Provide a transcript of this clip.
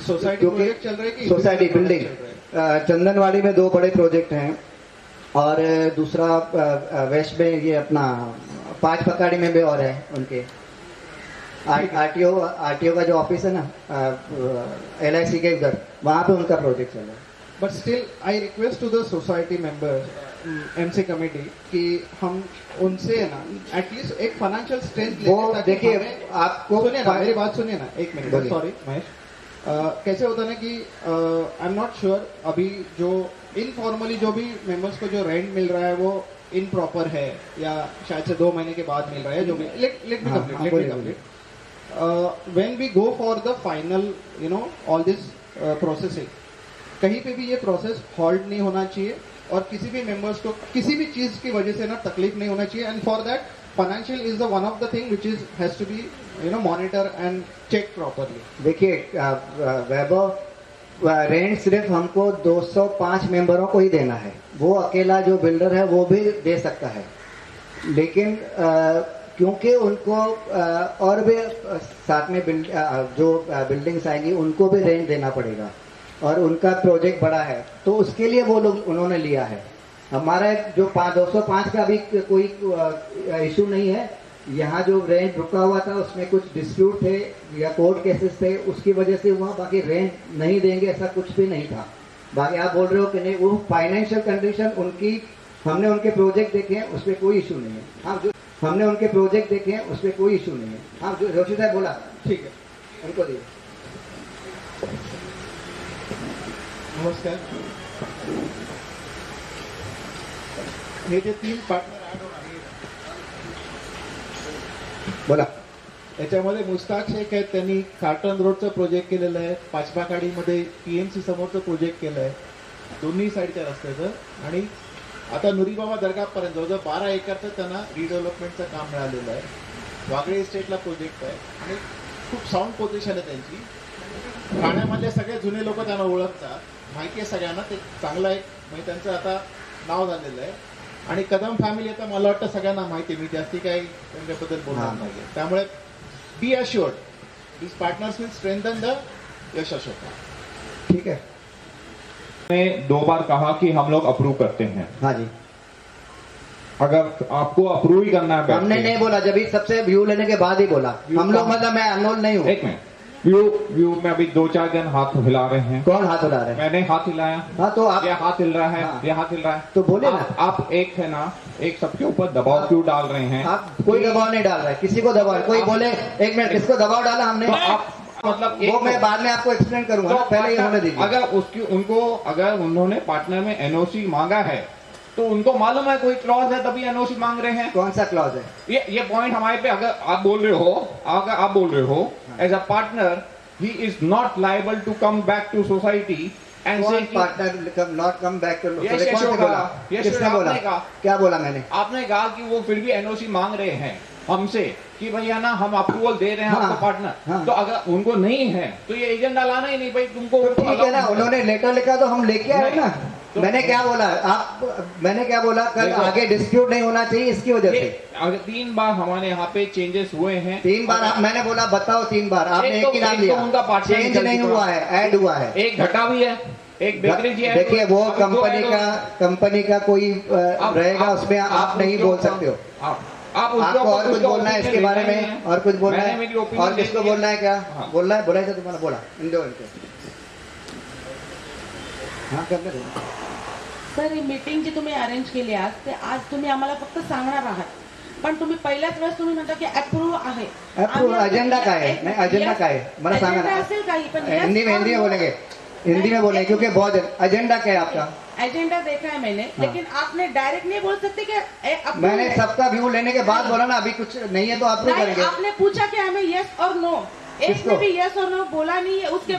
Society project चल रहे हैं कि सोसाइटी बिल्डिंग चंदनवाड़ी में 2 बड़े प्रोजेक्ट हैं और दूसरा वेस्ट में ये अपना 5 पकाड़ी में भी और है उनके आरटीओ का जो ऑफिस है ना LIC के उधर, वहाँ पे उनका प्रोजेक्ट चल रहा है। But still I request to the society members MC committee कि हम उनसे ना एटलीस्ट एक फाइनेंशियल स्ट्रेंथ वो देखिए आपको सुनिए ना, मेरी बात सुनिए ना, एक मिनट, सॉरी महेश। कैसे होता है ना कि आई एम नॉट श्योर अभी जो इनफॉर्मली जो भी मेंबर्स को जो रेंट मिल रहा है वो इनप्रॉपर है या शायद से 2 महीने के बाद मिल रहा है, जो भी let me complete when we go for the final all this processing, कहीं पे भी ये प्रोसेस हॉल्ट नहीं होना चाहिए और किसी भी मेंबर्स को किसी भी चीज की वजह से ना तकलीफ नहीं होना चाहिए। And for that financial is the one of the thing which is has to be monitor and check properly. देखिए वैभव रेंट सिर्फ हमको 205 मेंबरों को ही देना है, वो अकेला जो बिल्डर है वो भी दे सकता है, लेकिन क्योंकि उनको और भी साथ में जो बिल्डिंग्स आएंगी उनको भी रेंट देना पड़ेगा और उनका प्रोजेक्ट बड़ा है, तो उसके लिए वो लोग उन्होंने लिया है। हमारा जो 205 का भी कोई इशू नहीं है, यहाँ जो रेंट रुका हुआ था उसमें कुछ डिस्प्यूट थे या कोर्ट केसेस थे, उसकी वजह से वहाँ बाकी रेंट नहीं देंगे ऐसा कुछ भी नहीं था। बाकी आप बोल रहे हो कि नहीं, वो फाइनेंशियल कंडीशन उनकी, हमने उनके प्रोजेक्ट देखे हैं उसमें कोई इशू नहीं है। हाँ, जो हमने उनके प्रोजेक्ट देखे हैं उसमें कोई इशू नहीं है। हाँ, जो जोशी साहब बोला ठीक है, उनको दिए। नमस्कार। हे जे 3 पार्टनर ऍड होणार बोला, याच्यामध्ये मुस्ताक शेख आहेत, त्यांनी कार्टन रोडचं प्रोजेक्ट केलेलं आहे, पाचपाकाडीमध्ये PMC समोरचं प्रोजेक्ट केलं आहे दोन्ही साईडच्या रस्त्याचं, आणि आता नुरीबाबा दर्गापर्यंत जवळजवळ 12 एकरचं त्यांना रिडेव्हलपमेंटचं काम मिळालेलं आहे। वागळे इस्टेटला प्रोजेक्ट आहे आणि खूप साऊंड पोझिशन आहे त्यांची। ठाण्यामधले सगळे जुने लोक त्यांना ओळखतात, माहिती आहे सगळ्यांना, ते चांगलं आहे, म्हणजे त्यांचं आता नाव झालेलं आहे। आणि कदम फॅमिली आता मला वाटतं सगळ्यांना माहिती आहे, मी जास्ती काही त्यांच्याबद्दल बोलणार नाही। त्यामुळे be assured this partners will strengthen the Yash Ashoka. ठीक है, ने 2 बार कहा कि हम लोग अप्रूव करते हैं। हाँ जी, अगर आपको अप्रूव ही करना है, हमने नहीं बोला, जब सबसे व्यू लेने के बाद ही बोला। हम लोग मतलब मैं अनोल नहीं हूँ। एक मिनट, व्यू में अभी 2-4 जन हाथ हिला रहे हैं। कौन हाथ हिला रहे हैं? मैंने हाथ हिलाया। हाँ, तो आप ये हाथ हिल रहा है, हाँ, ये हाथ हिल रहा है, तो बोले ना। आप एक है ना, एक सबके ऊपर दबाव क्यों डाल रहे हैं? आप कोई दबाव नहीं डाल रहे, किसी को दबाव, कोई बोले एक मिनट किसको दबाव डाला हमने? तो आप मतलब वो मैं बाद में आपको एक्सप्लेन करूंगा, तो पहले ये होने दीजिए। अगर उन्होंने पार्टनर में NOC मांगा है तो उनको मालूम है कोई क्लॉज है तभी NOC मांग रहे हैं। कौन सा क्लॉज है? ये पॉइंट हमारे पे, अगर आप बोल रहे हो as a partner he is not liable to come back to society and say partner not come back to. किसने बोला? क्या बोला मैंने? आपने कहा कि वो फिर भी NOC मांग रहे हैं हमसे कि भैया ना हम अप्रूवल दे रहे हैं आपको पार्टनर। हाँ। तो अगर उनको नहीं है तो ये एजेंडा लाना ही नहीं भाई, तुमको तो ठीक है ना, उन्होंने लेटर लिखा तो हम लेके आए ना। तो मैंने क्या बोला कल आगे डिस्प्यूट नहीं होना चाहिए इसकी वजह से। अगर 3 बार हमारे यहाँ पे चेंजेस हुए हैं, 3 बार मैंने बोला बताओ 3 बार, आपने एक ही नाम लिया, उनका पार्टनर चेंज नहीं हुआ है, ऐड हुआ है। एक घटा भी है, एक बेकरी जी है। देखिए वो कंपनी का कोई रहेगा, उसमें आप नहीं बोल सकते हो। आपको और कुछ बोलना है इसके बारे में? और कुछ बोलना है? और किसको बोलना है? क्या बोलना है? बोला तुम्हाला बोला हाँ करते सर, ही मीटिंग जी तुम्ही अरेंज केली आज, ते आज तुम्ही आम्हाला फक्त सांगणार आहात, पण तुम्ही पहिल्याच वेळेस तुम्ही म्हणता की अप्रूव्ह आहे। एजेंडा काय है? नहीं, एजेंडा काय है मला सांगा ना। असेल काही, पण हिंदी में बोलेंगे, हिंदी में बोलेंगे क्योंकि बहुत एजेंडा क्या है आपका? एजेंडा देखा है मैंने, लेकिन आपने डायरेक्ट नहीं बोल सकते कि मैंने सबका व्यू लेने के बाद बोला ना, अभी कुछ नहीं है तो अप्रूव करेंगे। आपने पूछा कि हमें यस और नो, एक ने भी यस और नो बोला नहीं है, उसके